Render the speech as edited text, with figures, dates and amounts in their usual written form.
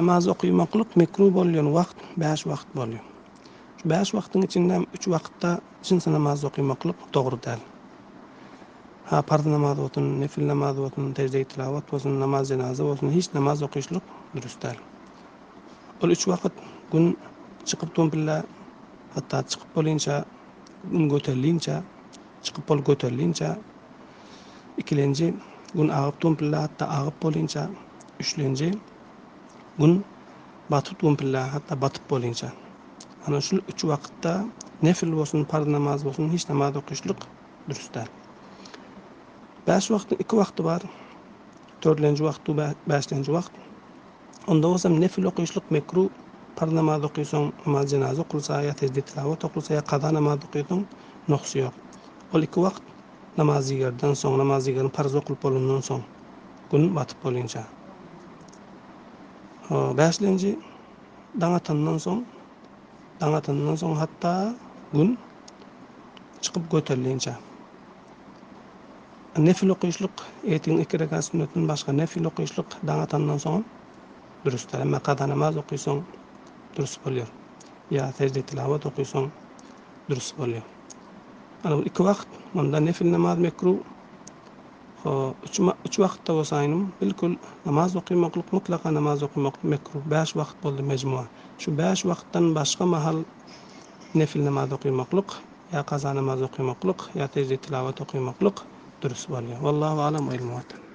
namoz o'qiymoqlik makruh bo'lgan vaqt 5 vaqt bo'lgan. Shu 5 vaqtning ichidan 3 vaqtda jinsi namoz o'qiymoqlik to'g'ri değil. Ha farz namoz bo'lsin, nafil namoz bo'lsin, tajvid tilovat bo'lsin, namoz janoza bo'lsin, hech namoz o'qishlik durust değil. Ol 3 vaqt kun chiqib to'mpilla hatta chiqib bo'lincha kun ko'tarincha chiqib bo'l ko'tarincha ikkinchi kun ağıp to'mpilla hatta ağıp bo'lincha üçüncü kun batıp to'mpilla hatta batıp bo'lincha ana shu 3 vaqtda nafil bo'lsin, farz namoz bo'lsin, hech namoz o'qishlik durust değil. 5 vaqtning 2 vaqti bor. 4-chi vaqt va 5-chi vaqt. Onda bo'lsa nafil o'qishlik makruh. Farz namoz o'qiysang, namoz janoza o'qilsa, ya tajvid tilovat o'qilsa, ya qazo namoz o'qiysang, nuqsi yo'q. Ol 2 vaqt namoz yigardan so'ng, namoz yigarni farz o'qilib bo'lgandan so'ng kun batib bo'lincha. 5-chi dаңatandan so'ng hatta kun chiqib ko'tarincha. Nafil o'qishlik etin 2 rakat sunnatdan boshqa nafil o'qishlik dаңatandan so'ng durust. Ammo qazo namoz o'qiysang durust bo'lar. Ya tajvid tilovat o'qiysang durust bo'lar. Ana bu 2 vaqt bunda nafil namoz makruh. 3 vaqtda bo'lsa aynim bilkul namoz o'qiymoqlik mutlaqo namoz o'qiymoqlik makruh. 5 vaqt bo'ldi majmua. Shu 5 vaqtdan boshqa mahal nafil namoz o'qiymoqlik, ya qazo namoz o'qiymoqlik, ya tajvid tilovat o'qiymoqlik durust bo'lgan. Vallohu a'lam.